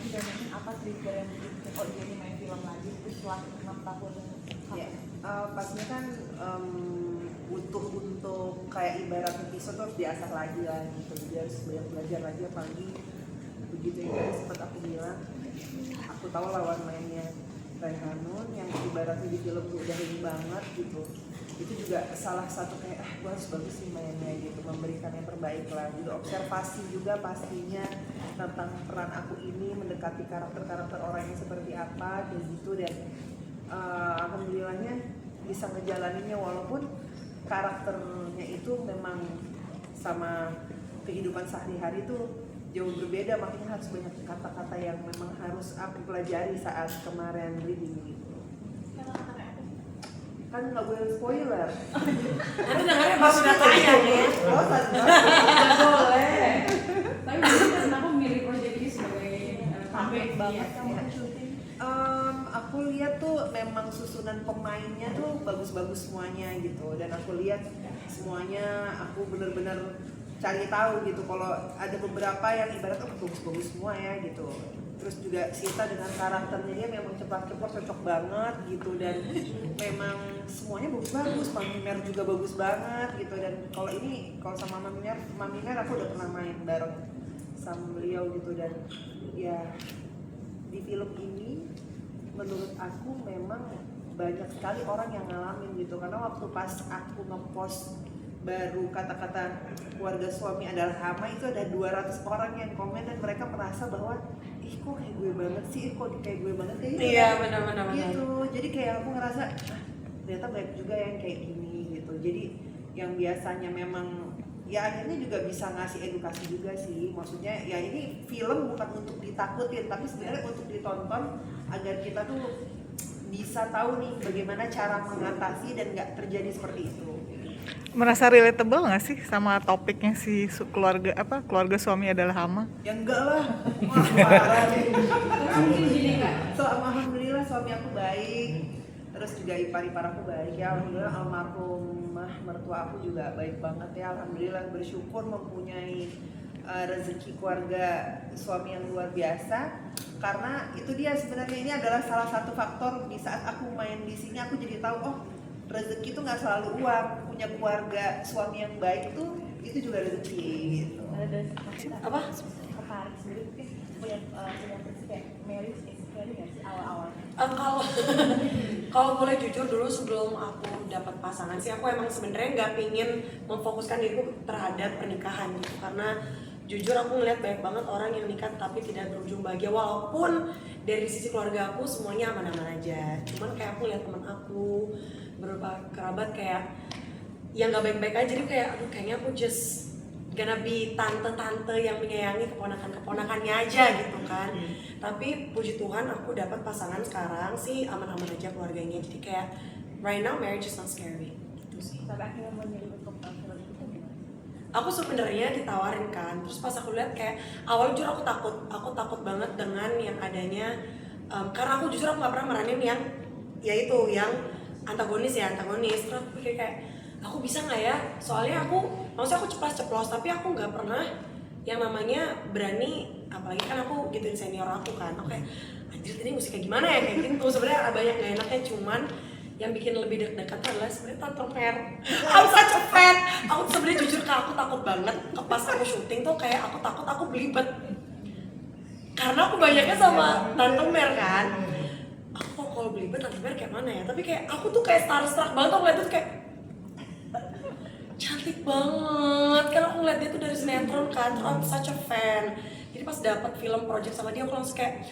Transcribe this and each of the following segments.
Tapi biasanya apa trigger yang bikin oh jadi main film lagi itu setelah 6 tahun? Ya, pastinya kan untuk kayak ibarat episode tuh harus diasah lagi lah gitu. Jadi harus banyak belajar lagi, apalagi begitu yang tadi sempat aku bilang, aku tahu lawan mainnya Raihanun yang ibaratnya di film tuh udah ini banget gitu. Itu juga salah satu kayak gue harus bagus sih mainnya gitu, memberikan yang terbaik lah. Jadi observasi juga pastinya tentang peran aku ini, mendekati karakter orang yang seperti apa kayak gitu. Dan alhamdulillahnya bisa ngejalaninnya walaupun karakternya itu memang sama kehidupan sehari-hari tuh jauh berbeda, makanya harus banyak kata-kata yang memang harus aku pelajari saat kemarin reading gitu. Kan nggak boleh spoiler. Nanti dengarnya pas udah tanya nih. Oh, Nggak boleh. Tapi biasanya kenapa memilih proyek ini sebagai comeback banget kamu syuting? Aku lihat tuh memang susunan pemainnya tuh bagus-bagus semuanya gitu, dan aku lihat semuanya aku bener-bener cari tahu gitu. Kalau ada beberapa yang ibaratnya bagus-bagus semua ya gitu. Terus juga Sita dengan karakternya dia memang cepat-cepat cocok banget gitu, dan memang semuanya bagus-bagus. Mami Mer juga bagus banget gitu. Dan kalau sama Mami Mer aku udah pernah main bareng sama beliau gitu. Dan ya di film ini menurut aku memang banyak sekali orang yang ngalamin gitu, karena waktu pas aku ngepost baru kata-kata keluarga suami adalah hama itu ada 200 orang yang komen dan mereka merasa bahwa ih kok kayak gue banget sih, kok kayak gue banget kayak gitu. Iya benar-benar Gitu, jadi kayak aku ngerasa ternyata banyak juga yang kayak gini gitu. Jadi yang biasanya memang ya akhirnya juga bisa ngasih edukasi juga sih. Maksudnya ya ini film bukan untuk ditakutin, tapi sebenarnya untuk ditonton agar kita tuh bisa tahu nih bagaimana cara mengatasi dan nggak terjadi seperti itu. Merasa relatable nggak sih sama topiknya si keluarga suami adalah hama? Ya enggak lah. Wah, parah nih. Mungkin gini Kak. Alhamdulillah suami aku baik. Terus juga ipar-ipar aku baik ya. Alhamdulillah almarhumah mertua aku juga baik banget ya. Alhamdulillah bersyukur mempunyai rezeki keluarga suami yang luar biasa. Karena itu dia sebenarnya, ini adalah salah satu faktor di saat aku main di sini aku jadi tahu oh rezeki itu nggak selalu uang, punya keluarga suami yang baik itu juga rezeki gitu. Ada Apa? tertarik sendiri mungkin punya prinsip kayak marriage is scary nggak sih awal-awal? Kalau boleh jujur dulu sebelum aku dapat pasangan sih aku emang sebenarnya nggak pingin memfokuskan diriku terhadap pernikahan gitu, karena jujur aku ngeliat banyak banget orang yang nikah tapi tidak berujung bahagia, walaupun dari sisi keluarga aku semuanya aman-aman aja. Cuman kayak aku lihat teman aku beberapa kerabat kayak yang nggak baik-baik aja, jadi kayak aduh kayaknya aku just gonna be tante-tante yang menyayangi keponakan-keponakannya aja gitu kan. Tapi puji Tuhan aku dapat pasangan sekarang sih aman-aman aja keluarganya, jadi kayak right now marriage is not scary gitu sih. Sampai akhirnya memilih untuk film itu gimana? Aku sebenarnya ditawarin kan, terus pas aku lihat kayak awal jujur aku takut banget dengan yang adanya karena aku jujur aku nggak pernah meranin yang yaitu yang antagonis. Terus aku pikir kayak aku bisa nggak ya, soalnya maksudnya aku ceplos tapi aku nggak pernah yang namanya berani, apalagi kan aku gituin senior aku kan. Oke, anjir ini mesti kayak gimana ya kayak gitu. Sebenarnya banyak gak enaknya, cuman yang bikin lebih deg-degan adalah sebenarnya Tante Mer. I'm such a fan. Aku sebenarnya jujur Kak, aku takut banget pas aku syuting tuh kayak aku takut aku belibet. Karena aku banyaknya sama Tante Mer kan. Aku kalau belibet Tante Mer kayak mana ya? Tapi kayak aku tuh kayak starstruck banget, aku lihat tuh kayak cantik banget. Karena aku ngeliat dia tuh dari sinetron kan, terus I'm such a fan. Jadi pas dapat film project sama dia aku langsung kayak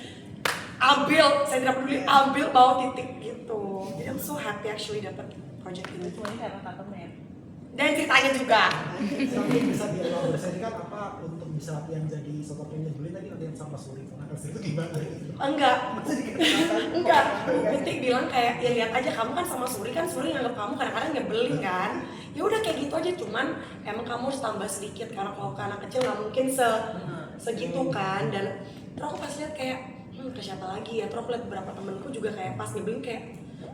saya tidak peduli, bawa titik gitu. Jadi I'm so happy actually dapat project ini. Semuanya karena Tante Mer. Dan ceritanya juga. Sampai bisa dielaborasi kan apa untuk bisa yang jadi sosoknya nyebelin tadi latihan sama Suri, karena itu gimana gitu? Enggak. Titik bilang kayak ya lihat aja kamu kan sama Suri nganggap kamu kadang-kadang nyebelin kan. Ya udah kayak gitu aja, cuman emang kamu harus tambah sedikit karena kalau ke anak kecil nggak mungkin segitu kan. Dan terus aku pas lihat kayak ke siapa lagi ya, terus aku lihat beberapa temenku juga kayak pas nyebelin kayak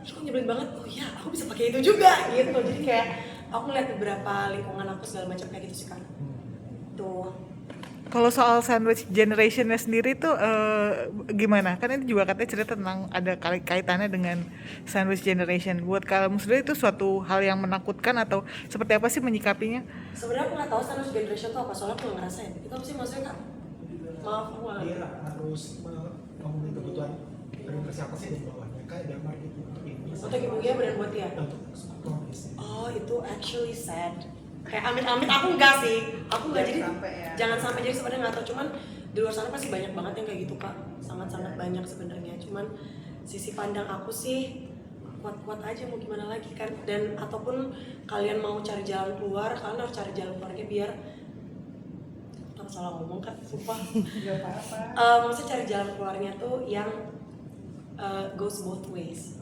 kok nyebelin banget, oh iya aku bisa pakai itu juga gitu. Jadi kayak aku ngeliat beberapa lingkungan aku segala macam kayak gitu sih kan. Tuh. Kalau soal sandwich generationnya sendiri tuh gimana? Kan ini juga katanya cerita tentang ada kaitannya dengan sandwich generation. Buat kamu sendiri itu suatu hal yang menakutkan atau seperti apa sih menyikapinya? Sebenarnya aku nggak tahu sandwich generation itu apa, soalnya aku nggak ngerasain. Itu apa sih maksudnya kak? Maaf aku nggak. Dia harus memenuhi kebutuhan prioritas siapa sih di bawahnya, kayak biar market untuk ini Untuk ibunya benar buat dia. untuk kondisi. Oh itu actually sad. Kayak amit-amit aku enggak sih, aku enggak, jadi Sampai ya. jangan sampai, jadi sebenarnya nggak tahu, cuman di luar sana pasti banyak banget yang kayak gitu kak, sangat-sangat banyak sebenarnya. Cuman sisi pandang aku sih kuat-kuat aja, mau gimana lagi kan. Dan ataupun kalian mau cari jalan keluar, kalian harus cari jalan keluarnya biar tak salah ngomong kan, sumpah. Gak apa-apa. Maksudnya cari jalan keluarnya tuh yang goes both ways.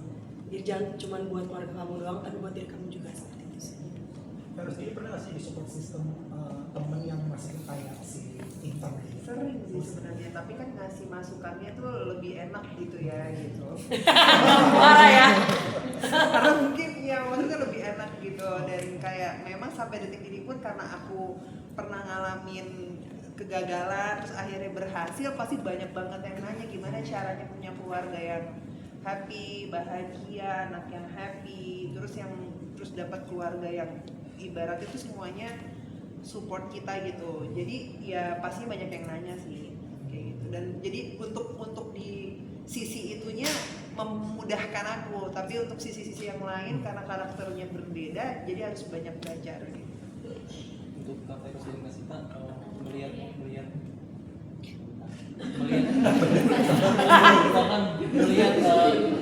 Jadi jangan cuma buat keluarga kamu doang, tapi buat diri kamu juga, seperti itu sih. Terus ini pernah nggak sih di support system temen yang masih kayak si Intan gitu? Sering sih sebenarnya, tapi kan ngasih masukannya tuh lebih enak gitu ya gitu. Marah ya. Karena mungkin ya maksudnya lebih enak gitu, dan kayak memang sampai detik ini pun karena aku pernah ngalamin kegagalan terus akhirnya berhasil, pasti banyak banget yang nanya gimana caranya punya keluarga yang happy, bahagia, anak yang happy, terus dapat keluarga yang ibarat itu semuanya support kita gitu. Jadi ya pasti banyak yang nanya sih kayak gitu. Dan jadi untuk di sisi itunya memudahkan aku, tapi untuk sisi-sisi yang lain karena karakternya berbeda, jadi harus banyak belajar gitu. Untuk Kak Feros dan Kak Sita, melihat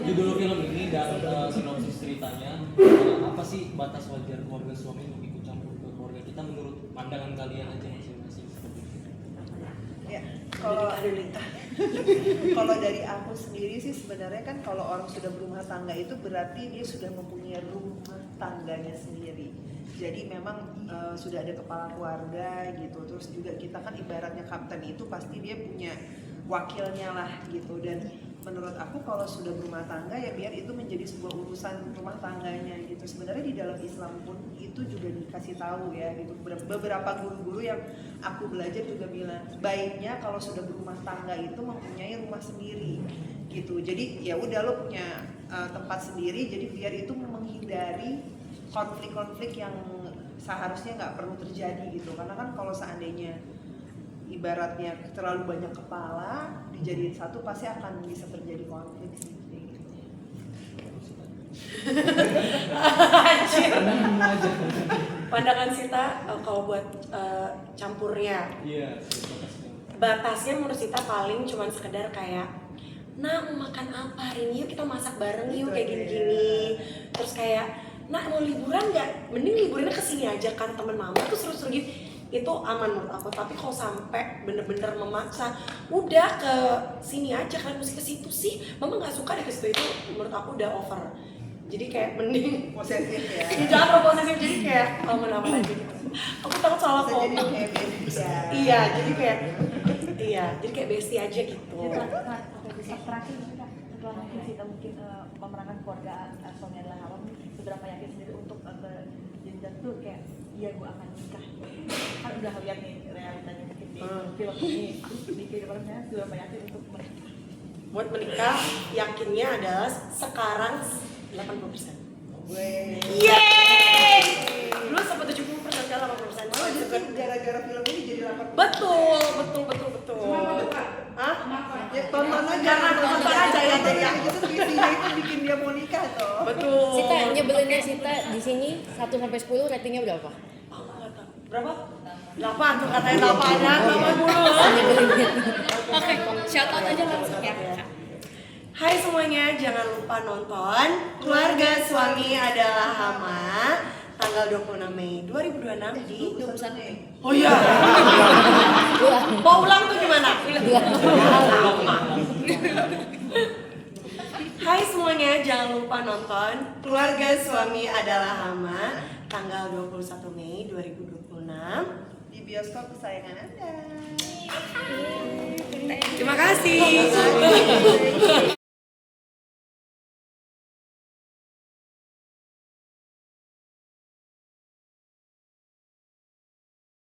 judul film ini dan sinopsis ceritanya, apa sih batas wajar keluarga suami untuk ikut campur ke keluarga kita menurut pandangan kalian aja masing-masing? Ya, kalau dari aku sendiri sih sebenarnya kan kalau orang sudah berumah tangga itu berarti dia sudah mempunyai rumah tangganya sendiri. Jadi memang sudah ada kepala keluarga gitu. Terus juga kita kan ibaratnya kapten itu pasti dia punya wakilnya lah gitu. Dan menurut aku kalau sudah berumah tangga ya biar itu menjadi sebuah urusan rumah tangganya gitu. Sebenarnya di dalam Islam pun itu juga dikasih tahu ya gitu. Beberapa guru-guru yang aku belajar juga bilang baiknya kalau sudah berumah tangga itu mempunyai rumah sendiri gitu. Jadi ya udah lo punya tempat sendiri, jadi biar itu menghindari konflik-konflik yang seharusnya nggak perlu terjadi gitu. Karena kan kalau seandainya ibaratnya terlalu banyak kepala dijadiin satu, pasti akan bisa terjadi konflik sih gitu. Anjir. Pandangan Sita kalau buat campurnya, Iya, batasnya menurut Sita paling cuman sekedar kayak, nah mau makan apa hari ini, yuk kita masak bareng yuk kayak gini-gini. Terus kayak, nah mau liburan nggak? Mending liburannya kesini aja kan temen mama tuh seru-seru gitu. Itu aman menurut aku. Tapi kalau sampai bener-bener memaksa, udah ke sini aja kan, mesti ke situ sih. Mama nggak suka deh ke situ, itu menurut aku udah over. Jadi kayak mending Posesif ya. jangan posesif, jadi kayak aman-aman aja gitu. Aku takut salah Bisa jadi ngomong. kayak beda. Iya, jadi kayak bestie aja gitu. Terakhir kita setelah mungkin kita mungkin memerankan keluarga suami adalah haram, seberapa yakin sendiri untuk ke jenjang tuh kayak iya gue akan nikah, kan udah lihat nih realitanya mungkin di film ini, di kehidupan saya seberapa yakin untuk menikah? Buat menikah yakinnya adalah sekarang 80%. Yeay! Dulu sampai 70%, sekarang 80%. Malah justru gara-gara film ini jadi 8. Betul. Kenapa tuh Kak? Hah? Kenapa? Ya tonton aja, Karena nonton aja ya, Tonton ya. aja, itu visinya itu bikin dia mau nikah toh. Betul. Sita, nyebelinnya Sita di sini 1 sampai 10 ratingnya berapa? Aku nggak tahu. Berapa? 8 tuh katanya 8 ya, 80. Nyebelinnya. Oke, shout out aja langsung ya. Hai semuanya, jangan lupa nonton Keluarga Suami Adalah Hama tanggal 26 Mei 2026 di 21. Oh iya. Mau ulang tuh gimana? Hai semuanya, jangan lupa nonton Keluarga Suami Adalah Hama tanggal 21 Mei 2026 Di bioskop kesayangan Anda. Terima kasih.